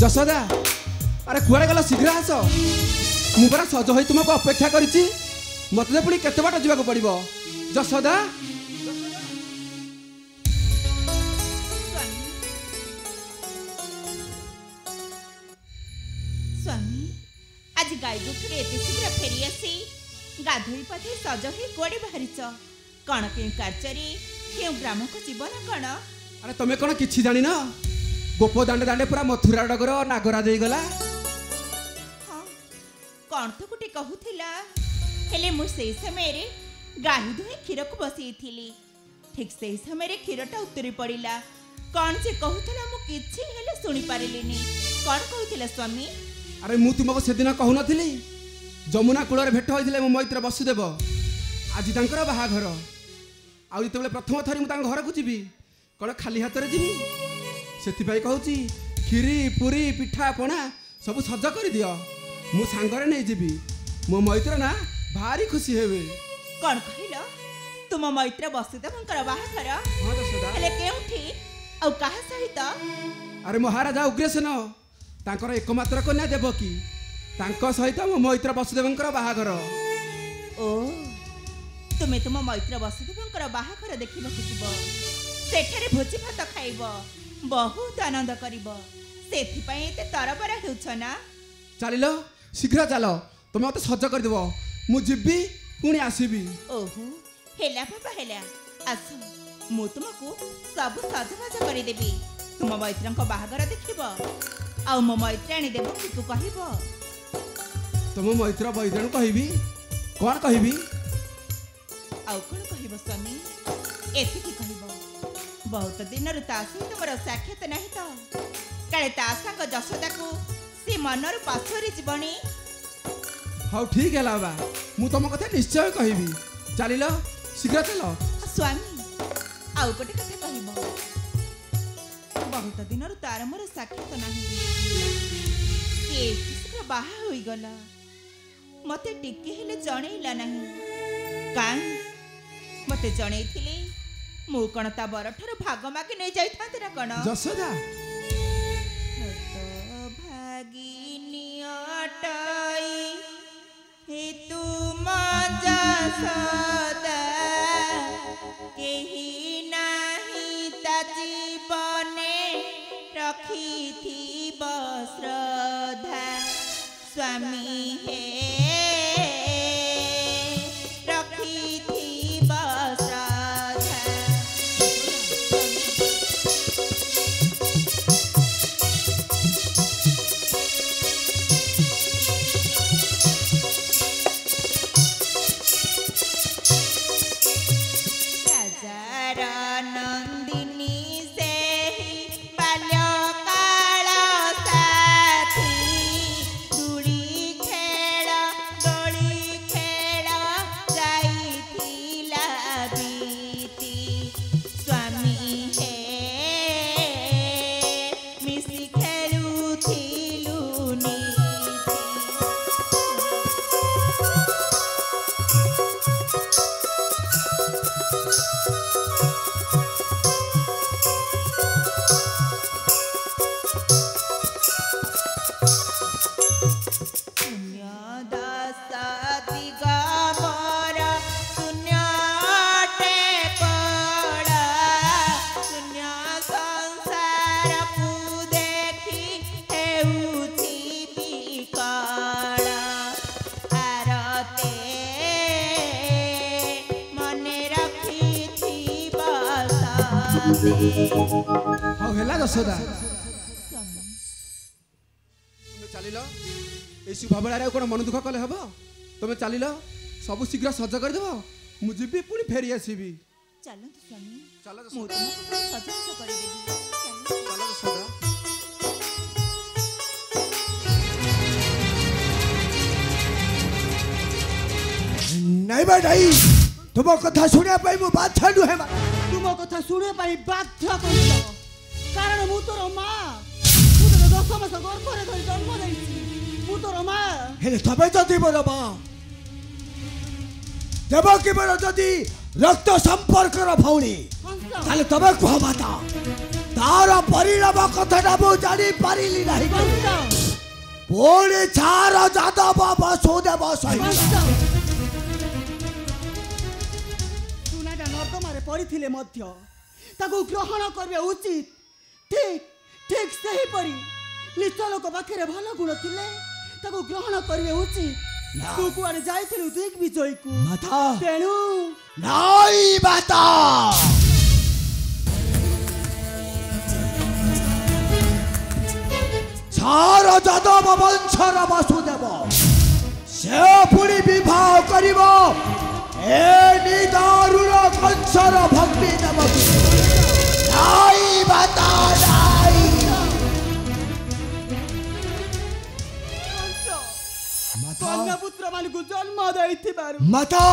ଯଶୋଦା अरे कुआड़े गला शीघ्र आस मु परा सज होई तुमको अपेक्षा करिछि मते पुणी केते बाट जीवा को पड़िबो यशोदा स्वामी आज गाय दुखरे एते शीघ्र फेरी आसी गाधोई पाधोई सज होई गोड़े बाहरिच कण के कार्चरी के ग्राम को जीवन कण अरे तमे कोन किछि जानि न गोप दांडे दांडे पूरा मथुरा डगर नागरा देई गला कौन तो गुटे कहूथिला हेले मु सेई समय रे गाही दुहे खीर को बसई थिली ठीक सेई समय रे खीरटा उतरी पड़िला कौन जे कहूथला मु किछि हेले सुनी पारिलिनी कौन कहूथिला स्वामी अरे मु तुमको सेदिन कहू नथिली जमुना कूलर भेट होइथिले मो मैत्र वसुदेव आज तांकर बाहाघर आ जतबेले प्रथम थरी मु तांग घर को जीवी कोन खाली हाथ रे जीवी सेति भाई कहूची खीरी पूरी पिठा पणा सब सज कर दियो मु सांगरे नहीं जीवी मो मैत्र ना भारी खुशी हेबे कौन कहिलो तुम मैत्र वसुदेवंकर बाहाघर हां दसदा हेले केउठी औ काहा सहित अरे महाराजा उग्रसेन तांकर एकमात्र कन्या देवकी तांको सहित मो मैत्र वसुदेवंकर बाहाघर ओ तुमे तुम मैत्र वसुदेवंकर बाहाघर देखिबो खुजिबो सेठारे भोजी भात खाइबो बहुत आनंद करिबो सेथि पई एते तरबरा हेउछ ना चलिलो शीघ्र चलो तुम मत सज कर देबो मु जिब्बी पुणी आसीबी ओहो हेला बाबा हेला आस मु तुमको सब सजबाज करि देबी तुम मैत्रंक बाहाघर देखिबो आ मो मैत्राणी देवकी को कहिबो तुम मैत्र बैद्यन कहिबी कोन कहिबी आ कोन कहिबो स्वामी एथि की कहिबो बहुत दिन रु ता सहित मोर साक्षात नहीं तो काले ता संग यशोदा को से मनर पाछरी जीवनी हाउ ठीक है लाबा मु तुम कथा निश्चय कहिबी चलिलो शीघ्र चलो स्वामी आउ गोटे कथा कहिबो बहुत दिन रु तार मोर साक्षात नहीं के शीघ्र बाहा होई गला मते टिके हेले जणैला नहीं काई मते जणैथिली मु कोन ता बरठर भाग मागे नै जाई थाते ना कोन यशोदा भागिनी अटाई हे तुम यशोदा केही नाही ता जीवने रखी श्रद्धा स्वामी हे हाउ हेला यशोदा तुम चलिलो ए शुभ बेला कोन मन दुख कले हबो तुम चलिलो सब शीघ्र सज कर देबो मु जिबी पुणी फेरी आसीबी चलो स्वामी चलो मु तुमको सज कर देबी चलो यशोदा नहीं भाई तुम कथा सुनिया पाई मु बाध्य नुहे तुम कथा शुणे पाई बाध्य करिस कारण मु तोर मां मु तोर 10 मास गर्भरे धरि जन्म देइछि मु तोर मां हेले तबे जदी मोर मां देवकी मोर जदी रक्त संपर्क र भौणी ताले तबे कह माता तार परिणाम कथाटा मु जानी पारिली नाही पुणी छार जादव वसुदेव सहित सुनाटा नर्दमारे पड़िथिले मध्य ताकू ग्रहण करबे उचित ठीक ठीक सही परी निच लोक पाखे भल गुण थिले ताकू ग्रहण करबे उचित तू कुआडे जाइथिलु दिग विजय को माता तेणु नाई माता छार जादव वंशर वसुदेव से पुणी विवाह करिब ए निदारुर कंसर भक्ति देव नाई माता नाई कन्या पुत्र मानकु जन्म दैथिबारु माता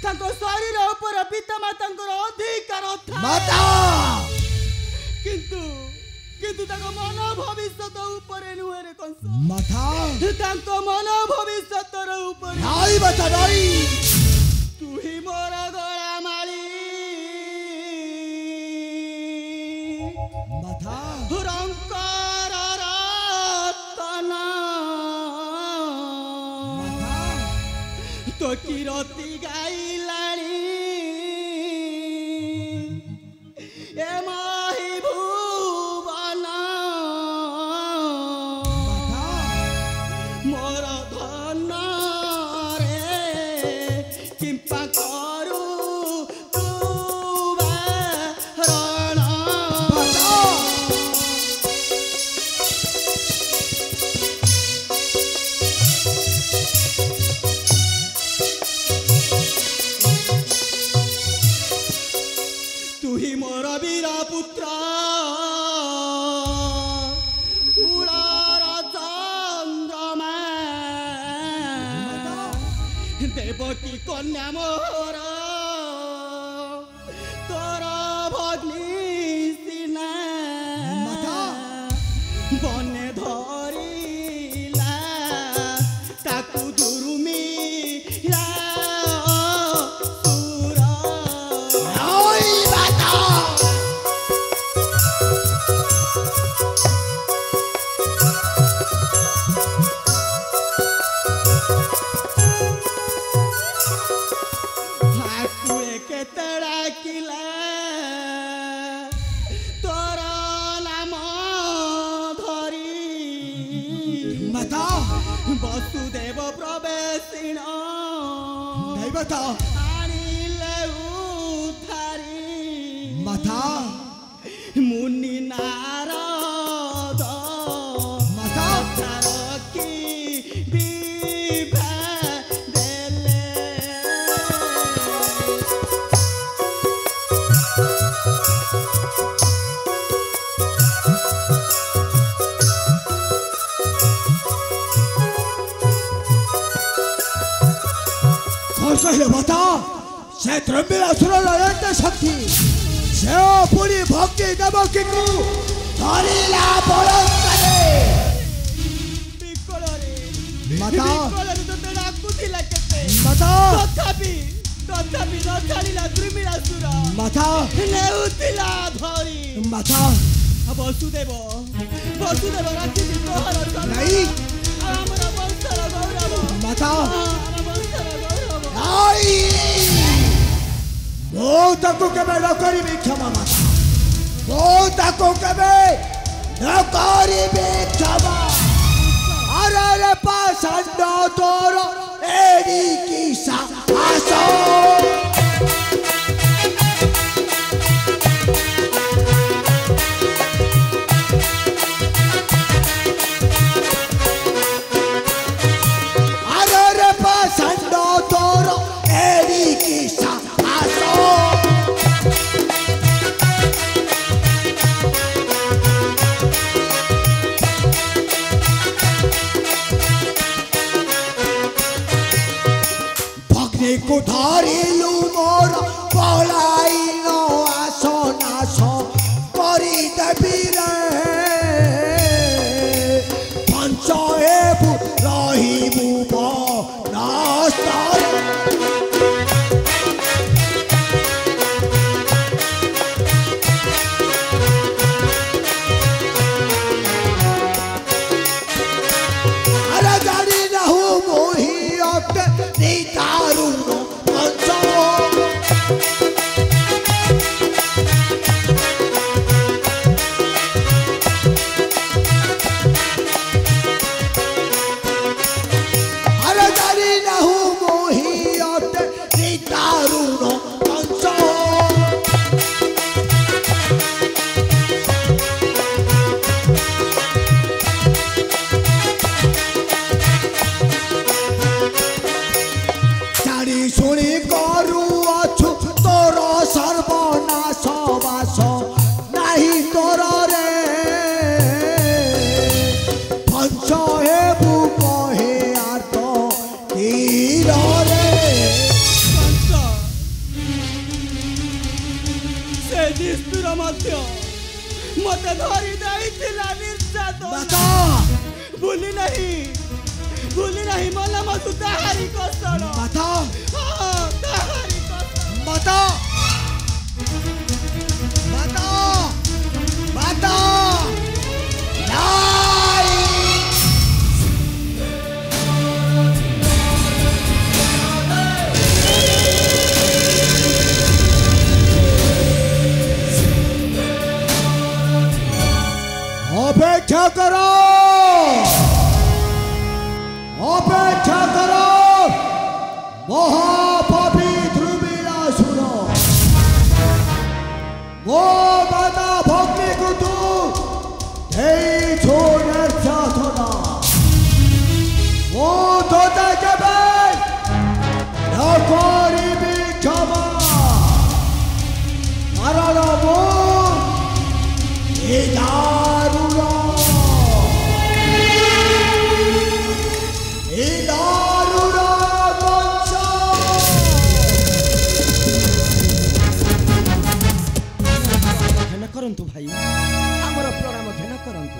ताको शरीर ऊपर पिता मातांकर अधिकार था माता किंतु किंतु ताको मन भविष्यत ऊपर नुहे रे कंस माता ताको मन भविष्यत रे ऊपर नाई माता नाई तू ही मोर गळा माली माता रंकार रतना तो किरती गाइलाणी ए माही भुवन मोर धन रे किंपा करू तू रण तू ही मोर वीर पुत्र कुलार चंद्रमा देवकी कन्या मोर तोर भग्नी सिना बने धरिला ताकू दुरुमिला नाई माता ठाकुरे केते डाकिला तोर नाम धरी माता वसुदेव प्रवेशिण नाई माता आनिले उद्धारी माता मुनि नारद माता की विभा देले कौन कहिले माता से द्रव्यासुर लयंत शक्ति से पुणी भक्ति देवकी को धरिला बलंकरे बिकଳରେ माता ତତେ ଡାକୁଥିଲା କେତେ माता ତଥାପି ତଥାପି ନ ଛାଡ଼ିଲା ଦ୍ରୁମିଳାସୁର माता ନେଉଥିଲା ଧରି माता ବସୁଦେବ ବସୁଦେବ ରାକ୍ଷସୀ ପ୍ରହାର କଲା। ନାଇଁ। ଆଉ ଆମର ବଂଶର ଗୌରବ ମାତା ଆମ ବଂଶର ଗୌରବ ନାଇଁ ମୁଁ ତାକୁ କେବେ ନ କରିବି କ୍ଷମା ମାତା ମୁଁ ତାକୁ କେବେ ନ କରିବି କ୍ଷମା ଆରେ ପାଷାଣ୍ଡ ତୋର ଏଡ଼ିକି ସାହସ को धरिलु मोर पलाई न आसो नासो करी देबी रे पंच हेबु रहिबु नास्तर ମତେ ଧରି ଦେଇଥିଲା ନିର୍ଯାତନା ମାତା ଭୁଲି ନାହିଁ ମଲା ମଧୁ ତାହାରି କଷଣ ମାତା ତାହାରି କଷଣ ମାତା ମାତା ମାତା ନାଇ ଅପେକ୍ଷା କର ମହାପାପୀ ଧ୍ରୁବୀରାସୁର ମୋ ମାତା ଭକ୍ତିକୁ ତୁ ଦେଇଛୁ ନିର୍ଯାତନା ମୁଁ ତୋତେ କେବେ ନ କରିବି କ୍ଷମା କାରଣ ମୁଁ ଏ ଦାରୁଣ କରନ୍ତୁ ଭାଇ ଆମର ପ୍ରଣାମ ଧ୍ୟାନ କରନ୍ତୁ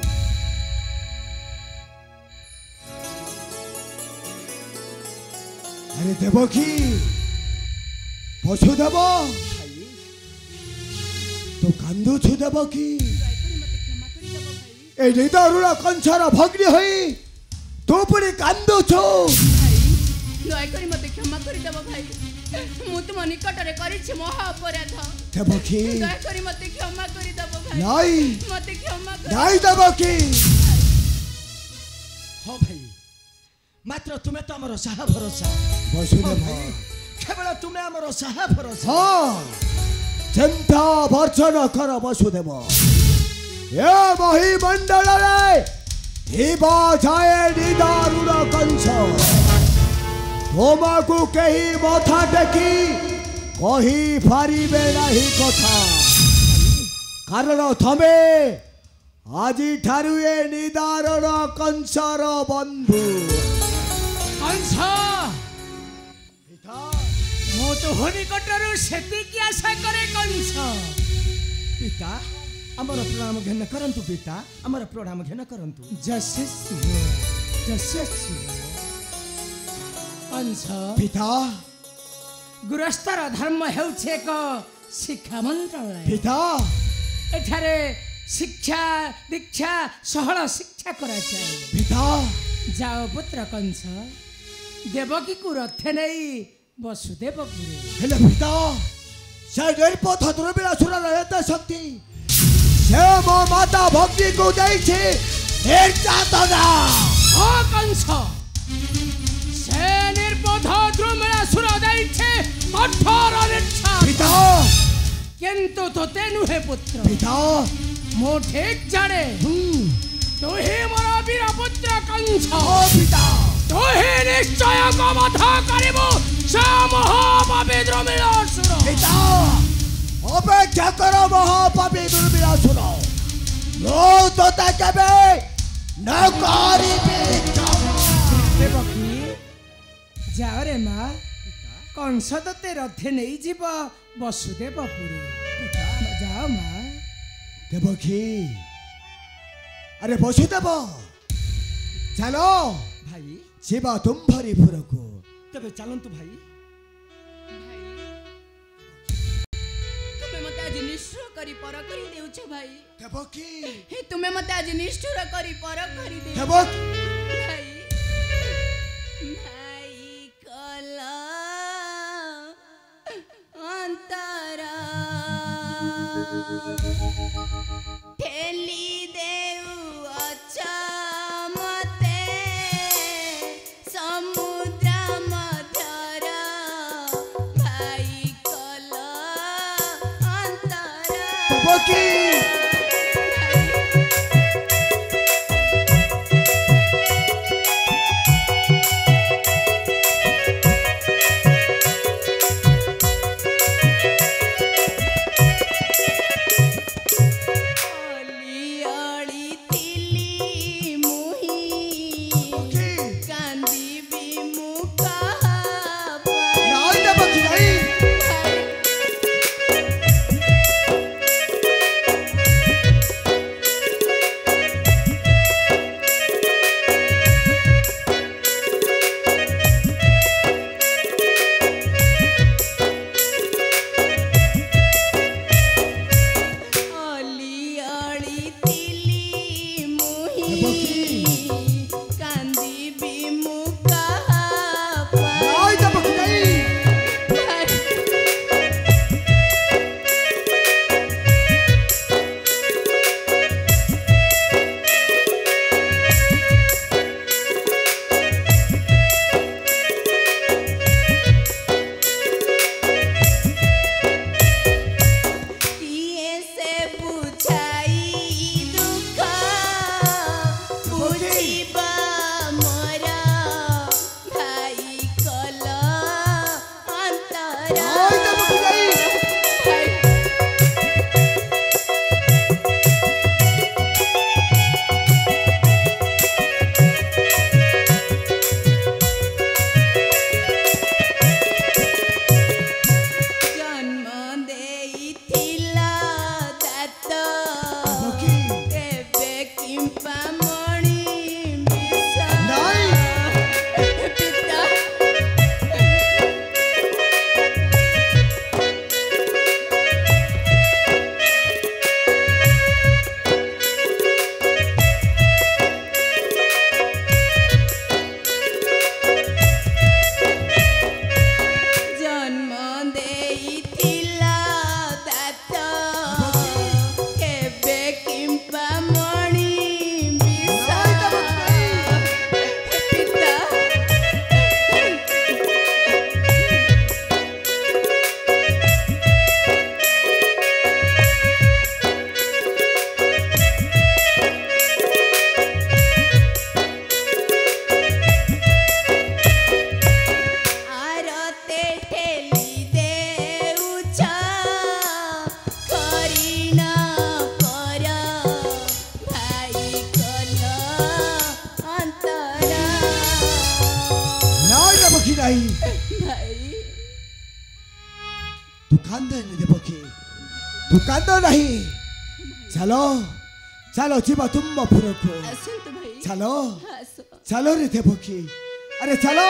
ଆରେ ଦେବକୀ ବସୁଦେବ ତୁ କାନ୍ଦୁଛୁ ଦେବକୀ ଏଇ ଦାରୁଣ କଂସର ଭଗ୍ନି ହୋଇ ତୁ ପୁଣି କାନ୍ଦୁଛୁ ଦୟାକରି ମତେ କ୍ଷମା କରିଦେବ ଭାଇ ମୁଁ ତୁମ ନିକଟରେ କରିଛି ମହା ଅପରାଧ ଦେବକୀ ଦୟାକରି ମତେ କ୍ଷମା କରିଦେବ ଭାଇ ନାଇଁ ମତେ କ୍ଷମା ନାଇଁ ଦେବକୀ ହଁ ଭାଇ ମାତ୍ର ତୁମେ ତ ଆମର ସାହା ଭରସା ବସୁଦେବ କେବଳ ତୁମେ ଆମର ସାହା ଭରସା ହଁ ଚିନ୍ତା ବର୍ଜନ କର ବସୁଦେବ ଏ ମହିମଣ୍ଡଳରେ ଥିବା ଯାଏ ନିଦାରୁଣ କଂସ ତୁମକୁ କେହି ମଥା ଟେକି କହିପାରିବେ ନାହିଁ କଥା କାରଣ ତମେ ଆଜିଠାରୁ ଏ ନିଦାରୁଣ କଂସର ବନ୍ଧୁ କଂସ ମୁଁ ତୁହ ନିକଟରୁ ସେତିକି ଆଶା କରେ କଂସ ପିତା ଆମର ପ୍ରଣାମ ଘେନ କରନ୍ତୁ ପିତା ଆମର ପ୍ରଣାମ ଘେନ କରନ୍ତୁ କଂସ ପିତା ଗୃହସ୍ଥର ଧର୍ମ ହେଉଛି ଏକ ଶିକ୍ଷା ମନ୍ତ୍ରାଳୟ ପିତା ଏଠାରେ ଶିକ୍ଷା ଦୀକ୍ଷା ସହଳ ଶିକ୍ଷା କରାଯାଏ ପିତା ଯାଅ ପୁତ୍ର କଂସ ଦେବକୀକୁ ରଥେ ନେଇ ବସୁଦେବପୁରେ ହେଲେ ପିତା ସେ ନିର୍ପଥ ଦୁର୍ବିଳାସୁରର ଏତେ ଶକ୍ତି ସେ ମୋ ମାତା ଭକ୍ତିକୁ ଦେଇଛି ନିର୍ଯାତନା ଓ କଂସ ସେ ନିର୍বোধ ଦ୍ରୁମିଳାସୁର ଦେଇছে କଠୋର ନିର୍ଚ୍ଛା ପିତା କିନ୍ତୁ ତୋତେ ନୁହେଁ ପୁତ୍ର ପିତା ମୁଁ ଠିକ୍ ଜାଣେ ତୁ ହିଁ ମୋର ବୀର ପୁତ୍ର କଂସ ଓ ପିତା ତୁ ହିଁ ନିଶ୍ଚୟ ବଧ କରିବୁ ସେ ମହାପାପୀ ଦ୍ରୁମିଳାସୁର ପିତା ଅପେକ୍ଷା କର ମହାପାପୀ ଦୁର୍ବିଳାସୁର ମୁଁ ତୋତେ କେବେ ନ କରିବି ଦେବକୀ ଯାଅ ରେ ମା କଂସ ତୋତେ ରଥେ ନେଇଯିବ ବସୁଦେବପୁରେ ଯାଅ ମା ଦେବକୀ ଆରେ ବସୁଦେବ ଚାଲ ଭାଇ ଯିବା ତୁମ୍ଭରିପୁରକୁ ତେବେ ଚାଲନ୍ତୁ ଭାଇ ତୁମେ ମତେ ଆଜି ନିଷ୍ଠୁର କରି ପର କରି ଦେଉଛ ଭାଇ ଦେବକୀ ତୁମେ ମତେ ଆଜି ନିଷ୍ଠୁର କରି ପର କରି ଦେଉଛ ଦେବକୀ ଭାଇ ଭାଇ କଲ ଅନ୍ତରା ଠେଲି ଦେଉଅଛ ମତେ ସମୁଦ୍ର ମଧ୍ୟର ଭାଇ କଲ ଅନ୍ତରା ଦେବକୀ କିମ୍ପାମଣି ବିଷ ନାଇଁ। ପିତା ଜନ୍ମ ଦେଇଥିଲା ଦାତ କେବେ କିମ୍ପାମଣି ବିଷ ପିତା ଆରତେ ଠେଲି ଦେଉଛ କରିଣ କର ଭାଇ କଲ ଅନ୍ତର ନାଇଁ ଦେବକୀ ନାଇଁ। ଭାଇ तू कांदन देवकी, तू कांद नहीं। चलो चलो जीवा तुम्बापुर को। ଆସନ୍ତୁ ଭାଇ चलो ଆସ चलो रे देवकी, अरे चलो।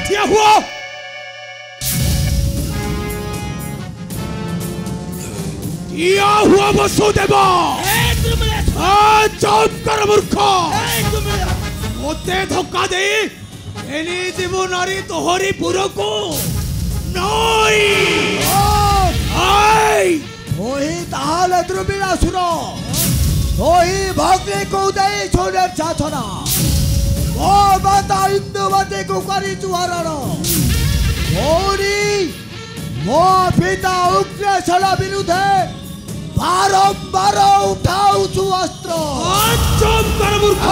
क्या हुआ? क्या हुआ वसुदेव? चुप कर मूर्ख। मते धक्का दे एनी जीवो नारी तोहरी पुर को नई आई ওই তাহলে দ্রবিড়া শুনো, ওই ভগ্নে কৌদাই ছোড়ের ছাছনা ও মাতা ইন্দুমতি কুকারি চুহারণ ওরি মো পিতা উগ্রশলা বিরুদ্ধে বারম্বার উঠাউছু অস্ত্র। चुप कर मूर्ख।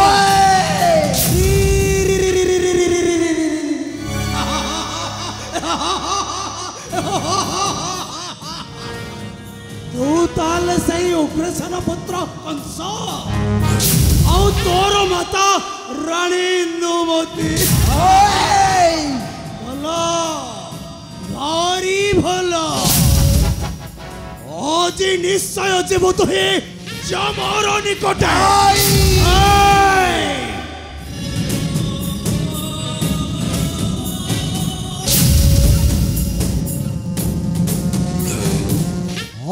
तू ताल सही उग्रसेन पुत्र कंस और तोर माता रानी इंदुमती भला भारी भला आज निश्चय जीव तुहे जमर निकटे।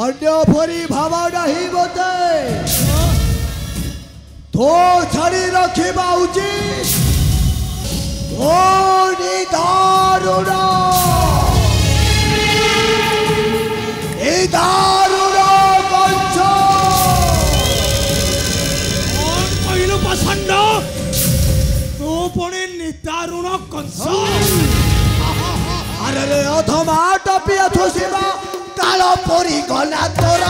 ଅନ୍ୟ ପରି ଭାବ ନାହିଁ ମୋତେ, ତୋ ଛାଡ଼ି ରଖିବା ଉଚିତ। ତୋ ନିଦାରୁଣ କଂସ। कौन कहलु पाषंड? तू पुणे निदारुण कंस। ଆରେ ରେ ଅଧମା ଟପିଆ ଥୋସିବା କାଳ ପରି ଗଲା ତୋର।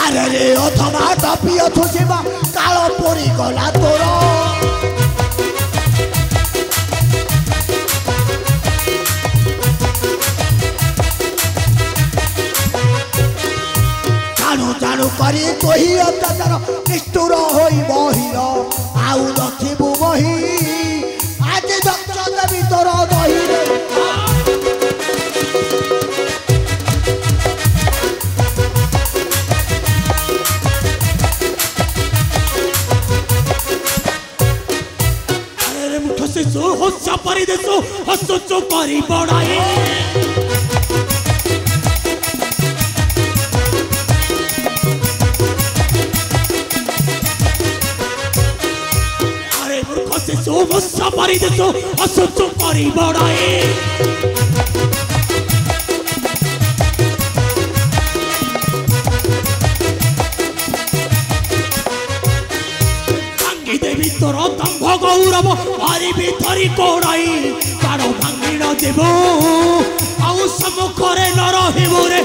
আরে রে অধমা টপিয়া ଥୋସିବା କାଳ ପରି ଗଲା ତୋର। ଜାଣୁ ଜାଣୁ କରି କହି ଅତ୍ୟାଚାର ନିଷ୍ଠୁର ହୋଇ ବହିର ଆଉ ନଥିବୁ ବହି। ଆଜି ଦକ୍ଷ ଦେବି ତୋର ଦହିରେ। अरे रे मुठ शिशु हस्या परि देसु हसुचु परि बड़ाई। मूर्ख शिशु हस्या परि देसु हसुचु परि बड़ाई। भांगी देवी तोर दम्भ गौरव मारी धरी कोड़ाई तार भांगी न देव आउ सम्मुखरे न रहिबु रे।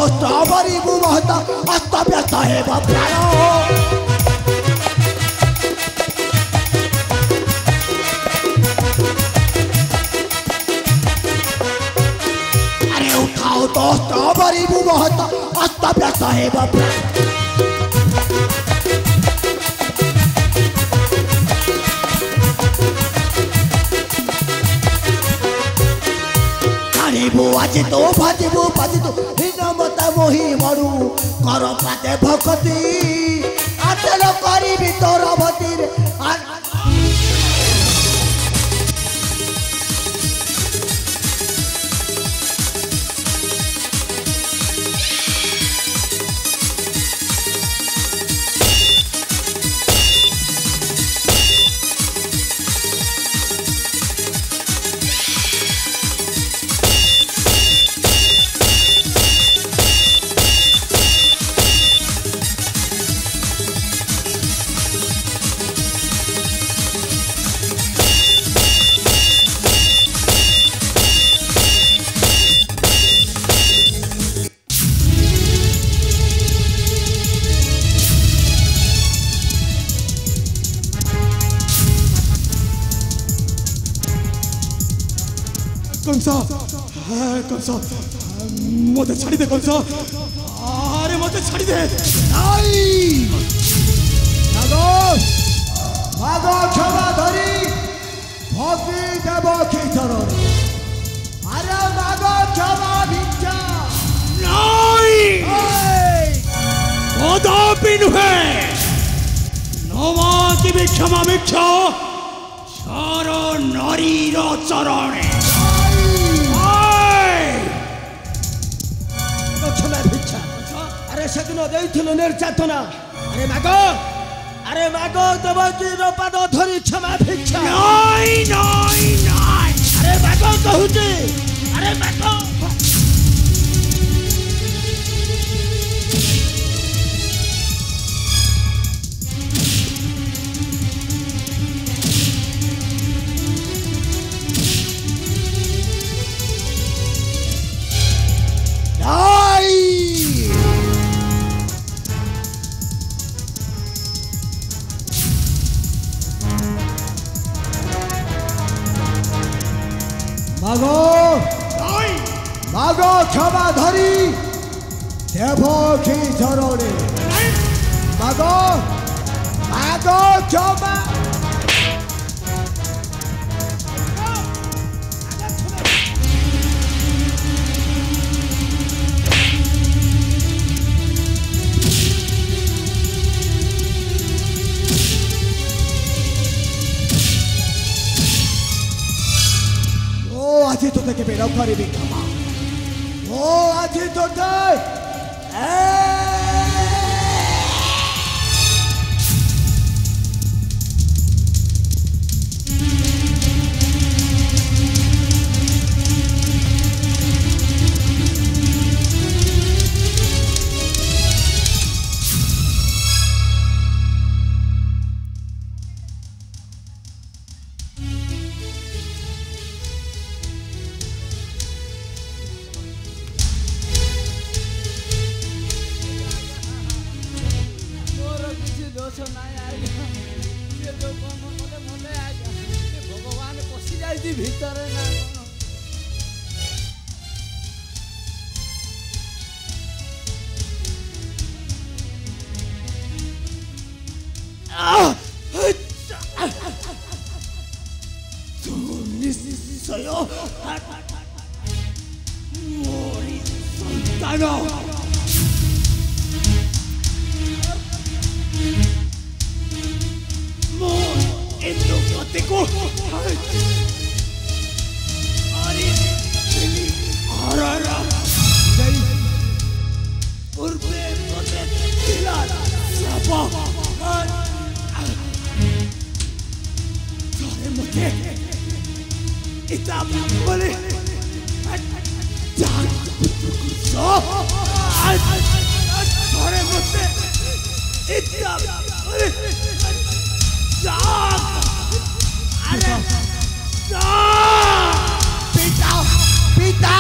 स्ट्रॉबेरी मुहत अस्त व्यस्त है प्राण। तो स्ट्रॉबेरी बहुत अस्त व्यस्त है बाबा आज तो भाजबू हिन मत मोही मरु कर पाते भक्ति आचल करी तोर भतिर कंसा मत छाड़ी दे कंसा अरे मत छाड़ी दे नहीं नागो नागो क्षमा धरी भक्ति देव की चरण अरे नागो क्षमा भिक्षा नहीं कदापि नुहे नवा की भी क्षमा भिक्षा सारो नारीर चरणे अरे सेदिन देइथिलो निर्यातना अरे मागो देवकी पाद धरी क्षमा भिक्षा नहीं नहीं नहीं अरे मागो कहूची अरे मागो मागो क्षमा धरी देव की चरणे मागो मागो क्षमा आज तो के बेड़ा करे भी क्षमा ओ आज तो भगवान पशि जाई भीतर मोरी संतान को अरे अरे पूर्वे मते दिला सापा अरे मते इतना बोले जान सो अरे मते इतना बोले जान पिता पिता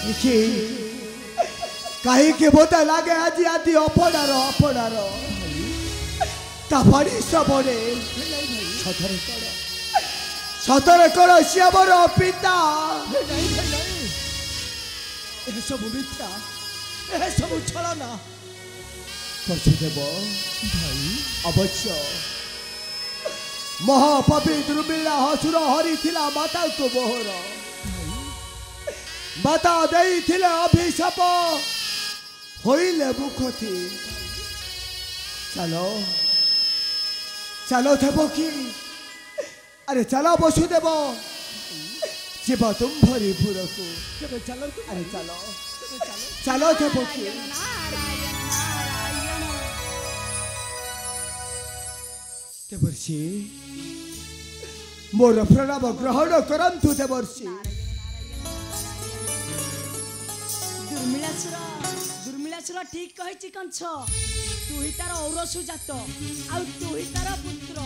देखी कहीं के बोता लागे आज आदि अपनार अपनार तापड़ी सबरे सतरे कड़ श्यामर पिता सब मिथ्या सब छलना देव अवश्य महापपी दुर्मिला हसुर हरी थिला माता को मोहर माता देई थिले अभिशाप होइले मुखती चलो चलो देव की अरे चलो वसुदेव जीव तुम भरीपुर को चलो अरे चलो चलो देव की देवर्षि मोर प्रणाम ग्रहण करंतु देवर्षि दुर्मिलासुर ठीक कहिछि कंछ तू ही तार औरसु जात आ तू ही तार पुत्र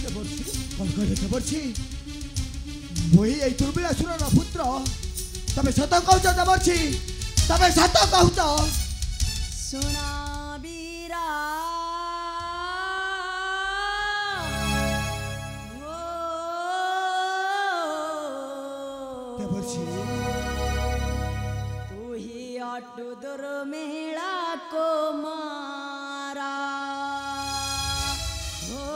देवर्षि कौन कहले देवर्षि मोहि ए दुर्मिलासुर रा पुत्र तमे सत कहउछ देवर्षि तमे सत कहउछ सुना बीरा तू ही अटू दुर्मिला को मारा हो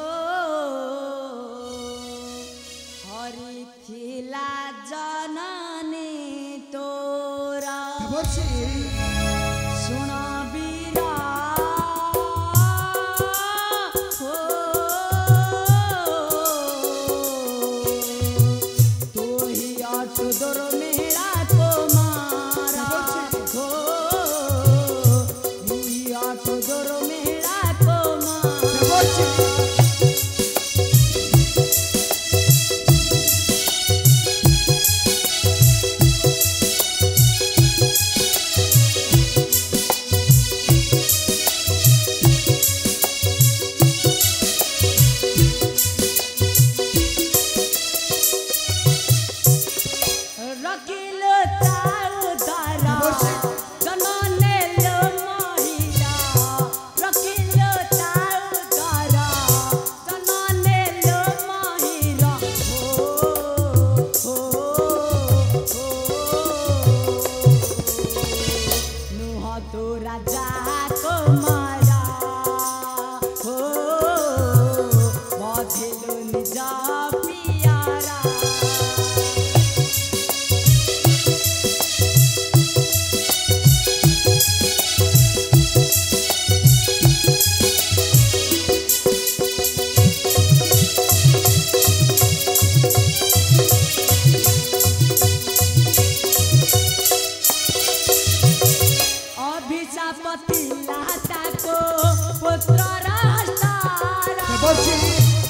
हरि थिला जननी तोरा सुना बीरा हो तू ही अटू दुर्मिला को मारा हो तू ही अटू दुर्मिला को मारा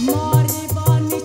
मरी बनी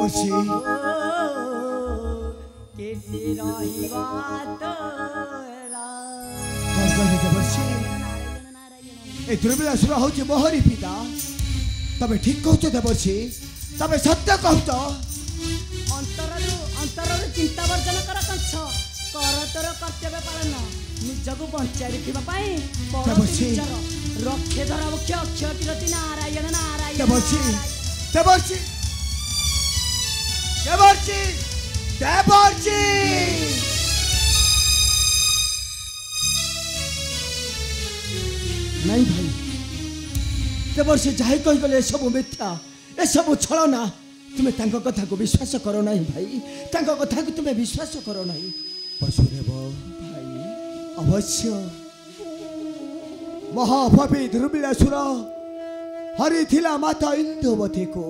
ଦେବର୍ଷି କେତେ ରହିବା ତୋରା କଣ କହିଲେ ଦେବର୍ଷି ଏ ଦୁର୍ବିଳାସୁର ହଉଛି ମୋହରି ପିତା ତମେ ଠିକ କହୁଛ ଦେବର୍ଷି ତମେ ସତ୍ୟ କହୁଛ ଅନ୍ତରରୁ ଚିନ୍ତା ବର୍ଜନ କର କଂସ କର ତୋର କର୍ତ୍ତବ୍ୟ ପାଳନ ନିଜକୁ ବଞ୍ଚାଇ ରଖିବା ପାଇଁ ଦେବର୍ଷି। ରକ୍ଷେ ଧର ମୁଖ୍ୟ ଅକ୍ଷୟ କିରତି ନାରାୟଣ ନାରାୟଣ ଦେବର୍ଷି ଦେବର୍ଷି ଦେବର୍ଷି ଦେବର୍ଷି ନାଇଁ ଭାଇ ଦେବର୍ଷି ଯାହା କହିଗଲେ ଏସବୁ ମିଥ୍ୟା ଏସବୁ ଛଳନା ତୁମେ ତାଙ୍କ କଥାକୁ ବିଶ୍ୱାସ କର ନାହିଁ ଭାଇ ତାଙ୍କ କଥାକୁ ତୁମେ ବିଶ୍ୱାସ କର ନାହିଁ ବସୁଦେବ ଭାଇ ଅବଶ୍ୟ ମହାଭାବୀ ଦୁର୍ବିଳାସୁର ହରିଥିଲା ମାତା ଇନ୍ଦୁମତୀକୁ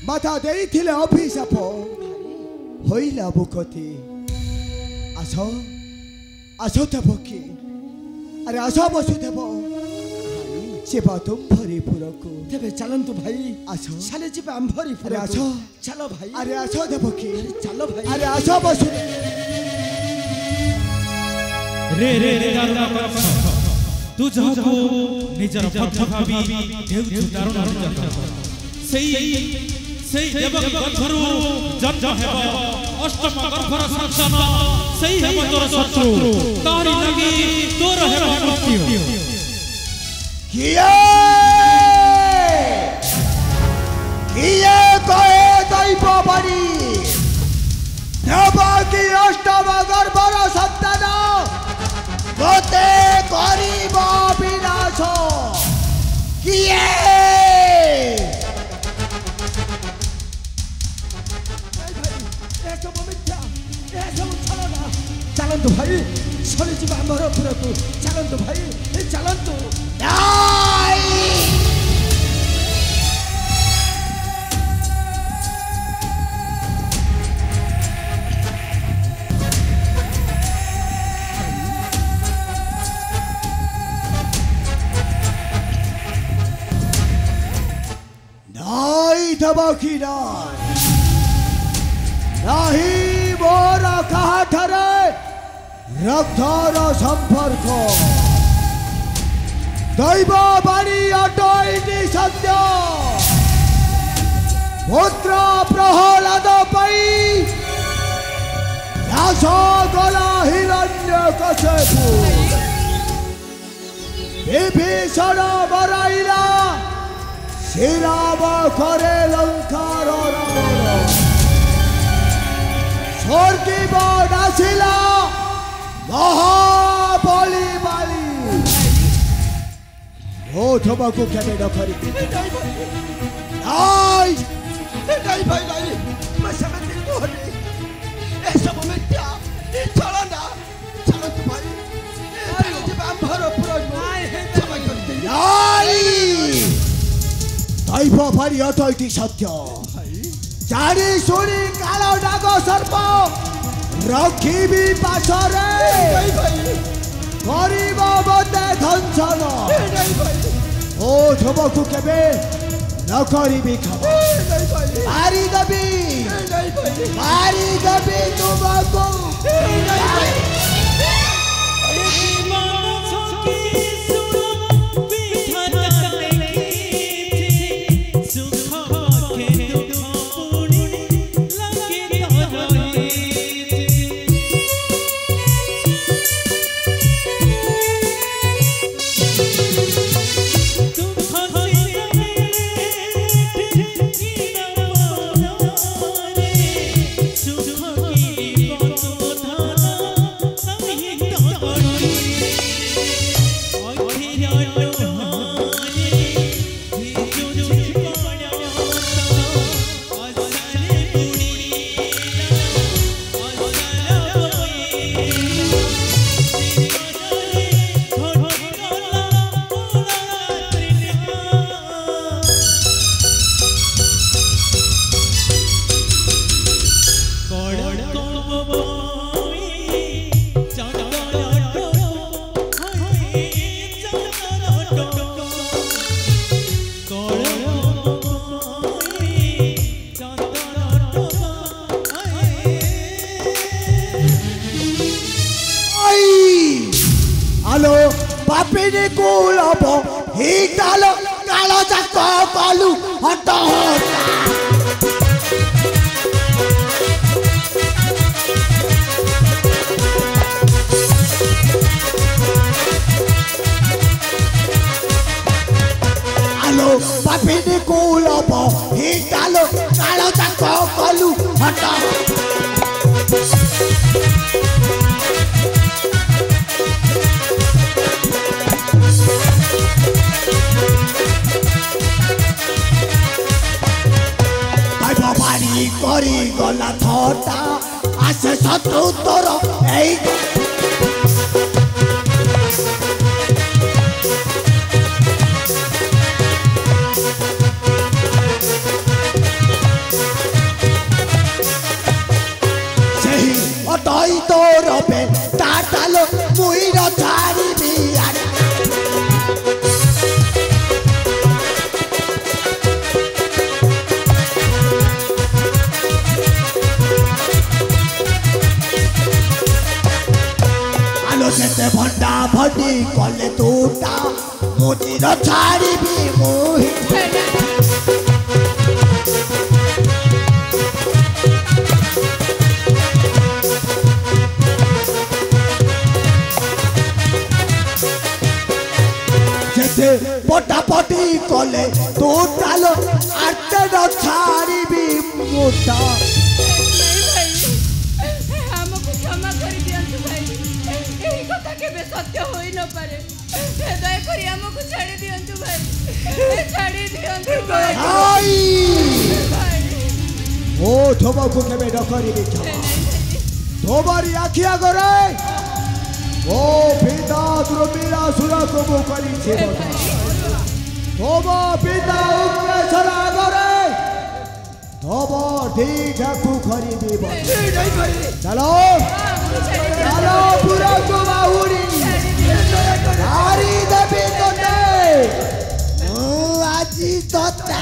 ମାତା ଦେଇଥିଲେ ଅଭିଶାପ ହୋଇଲା ବୁକତି ଆସ ଆସ ଦେବକୀ ଆରେ ଆସ ବସୁଦେବ ଯିବା ତୁମ୍ଭରିପୁରକୁ ତେବେ ଚାଲନ୍ତୁ ଭାଇ ଆସ ଚାଲେ ଯିବା ଆମ୍ଭରିପୁର ଆସ ଚାଲ ଭାଇ ଆରେ ଆସ ଦେବକୀ ଚାଲ ଭାଇ ଆରେ ଆସ ବସୁଦେବ रे रे रे दारुण कंस तू जहाको निजर पथ भाबी देउ दारुण निर्यातन सेई देवकी गर्भरु जन्म हेब अष्टम गर्भर संतान सेई हेब तोर शत्रु तारी लागि तोर हेब मृत्यु किए कहे दैव बड़ी देवकी अष्टम गर्भर संतान गोते करिब विनाश किए चलतु भाई चली जा आमरपुर को चलतु भाई चलतु देवकी नाही मोर काठरे रक्तर संपर्क दैव बाणी अटैनी सत्य पुत्र प्रहलाद पई दास गला हिरण्यकशिपु विभीषण बराइला श्रीराम करे लंकार रावण स्वर्गी नासिला महाबली बाली मोधमा को केबे न करी नाइ भाई मैं समझते कोहनी ए सब मिथ्या ए चलना चलो तू भाई ए जब आंभर पुरो क्षमा करते नाइ दैव भारी अटैटी सत्य जानी सुनी कालो नाग सर्प रखिबी पाछरे गरीब बदे धनसन ओ धमकु केबे न करिबी खबर मारी देबी तुमको ପାପିନି କୁଳବ ହିଟାଲ କାଳ ଯାକ କଲୁ ହଟ ହଟା আলো পাপিনি কুলব হিটালো কালো চাক কলু হট বাড়ি করি গলা থটা আসে শত্রু তোর এই অটই তোর বে টাটালো মুইর ছাড়িবি আরে আলো যেতে ভন্ডা ভন্ডি কলে তুটা মুদির ছাড়িবি মুহি পটাপটি কলে তোটালো আটে ছাড়িবি মোটা ଆମକୁ କ୍ଷମା କରିଦିଅନ୍ତୁ ଭାଇ ଏହି କଥା କେବେ ସତ୍ୟ ହୋଇ ନପାରେ ଦୟାକରି ଆମକୁ ଛାଡ଼ି ଦିଅନ୍ତୁ ଭାଇ ଛାଡ଼ି ଦିଅନ୍ତୁ ଭାଇ ଓ ଧୋବକୁ କେବେ ନ କରିବି କ୍ଷମା ଧୋବରି ଆଖି ଆଗରେ ଓ ପିତା ଦ୍ରବିଡ଼ା ସୁରକୁ ମୁଁ କରିଛି ଧୋବ ପିତା ଉଗ୍ରେଶ୍ୱର ଆଗରେ ଧୋବ ଦୀଘାକୁ କରିବି ଚାଲ ଚାଲ ପୁରାକୁ ବାହୁଡ଼ି ମାରି ଦେବି ତୋତେ ମୁଁ ଆଜି ତୋତେ